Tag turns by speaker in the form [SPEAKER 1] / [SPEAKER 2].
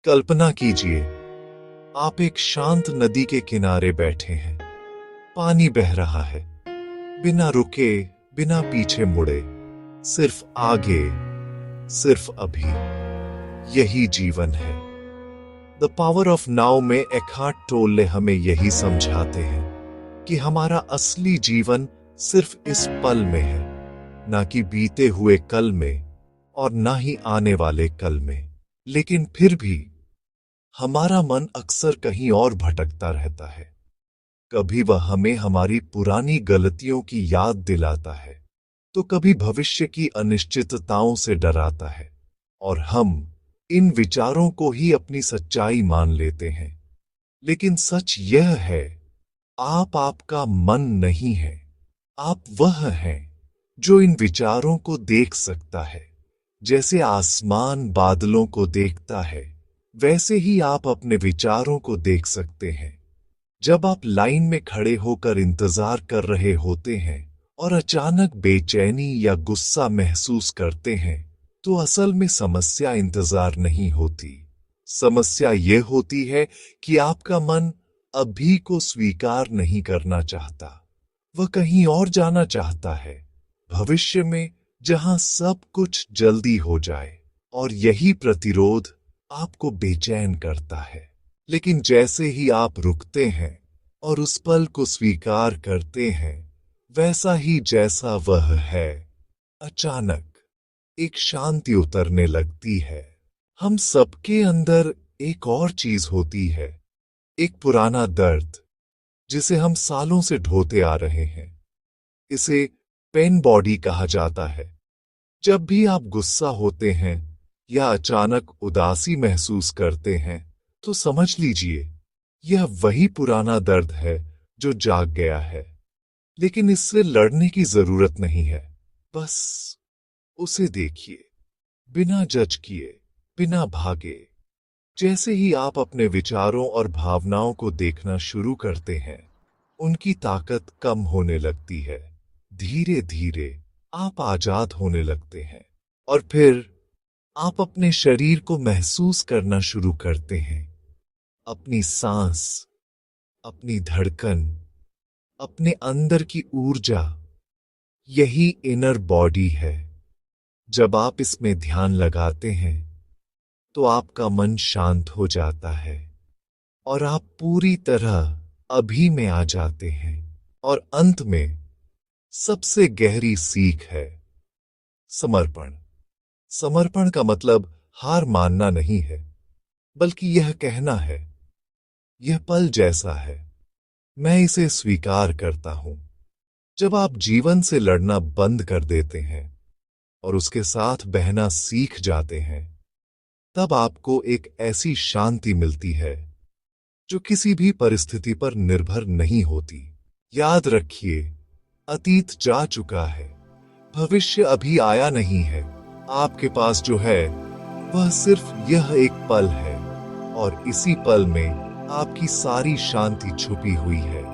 [SPEAKER 1] कल्पना कीजिए, आप एक शांत नदी के किनारे बैठे हैं। पानी बह रहा है, बिना रुके, बिना पीछे मुड़े, सिर्फ आगे, सिर्फ अभी। यही जीवन है। द पावर ऑफ नाउ में एकहार्ट टोल्ले हमें यही समझाते हैं कि हमारा असली जीवन सिर्फ इस पल में है, ना कि बीते हुए कल में और ना ही आने वाले कल में। लेकिन फिर भी हमारा मन अक्सर कहीं और भटकता रहता है। कभी वह हमें हमारी पुरानी गलतियों की याद दिलाता है, तो कभी भविष्य की अनिश्चितताओं से डराता है, और हम इन विचारों को ही अपनी सच्चाई मान लेते हैं। लेकिन सच यह है, आप आपका मन नहीं है। आप वह हैं जो इन विचारों को देख सकता है। जैसे आसमान बादलों को देखता है, वैसे ही आप अपने विचारों को देख सकते हैं। जब आप लाइन में खड़े होकर इंतजार कर रहे होते हैं और अचानक बेचैनी या गुस्सा महसूस करते हैं, तो असल में समस्या इंतजार नहीं होती। समस्या यह होती है कि आपका मन अभी को स्वीकार नहीं करना चाहता। वह कहीं और जाना चाहता है, भविष्य में, जहां सब कुछ जल्दी हो जाए। और यही प्रतिरोध आपको बेचैन करता है। लेकिन जैसे ही आप रुकते हैं और उस पल को स्वीकार करते हैं, वैसा ही जैसा वह है, अचानक एक शांति उतरने लगती है। हम सबके अंदर एक और चीज होती है, एक पुराना दर्द, जिसे हम सालों से ढोते आ रहे हैं। इसे पेन बॉडी कहा जाता है। जब भी आप गुस्सा होते हैं या अचानक उदासी महसूस करते हैं, तो समझ लीजिए यह वही पुराना दर्द है जो जाग गया है। लेकिन इससे लड़ने की जरूरत नहीं है। बस उसे देखिए, बिना जज किए, बिना भागे। जैसे ही आप अपने विचारों और भावनाओं को देखना शुरू करते हैं, उनकी ताकत कम होने लगती है। धीरे धीरे आप आजाद होने लगते हैं, और फिर आप अपने शरीर को महसूस करना शुरू करते हैं। अपनी सांस, अपनी धड़कन, अपने अंदर की ऊर्जा। यही इनर बॉडी है। जब आप इसमें ध्यान लगाते हैं, तो आपका मन शांत हो जाता है और आप पूरी तरह अभी में आ जाते हैं। और अंत में सबसे गहरी सीख है समर्पण। समर्पण का मतलब हार मानना नहीं है, बल्कि यह कहना है, यह पल जैसा है, मैं इसे स्वीकार करता हूं। जब आप जीवन से लड़ना बंद कर देते हैं और उसके साथ बहना सीख जाते हैं, तब आपको एक ऐसी शांति मिलती है जो किसी भी परिस्थिति पर निर्भर नहीं होती। याद रखिए, अतीत जा चुका है, भविष्य अभी आया नहीं है। आपके पास जो है वह सिर्फ यह एक पल है, और इसी पल में आपकी सारी शांति छुपी हुई है।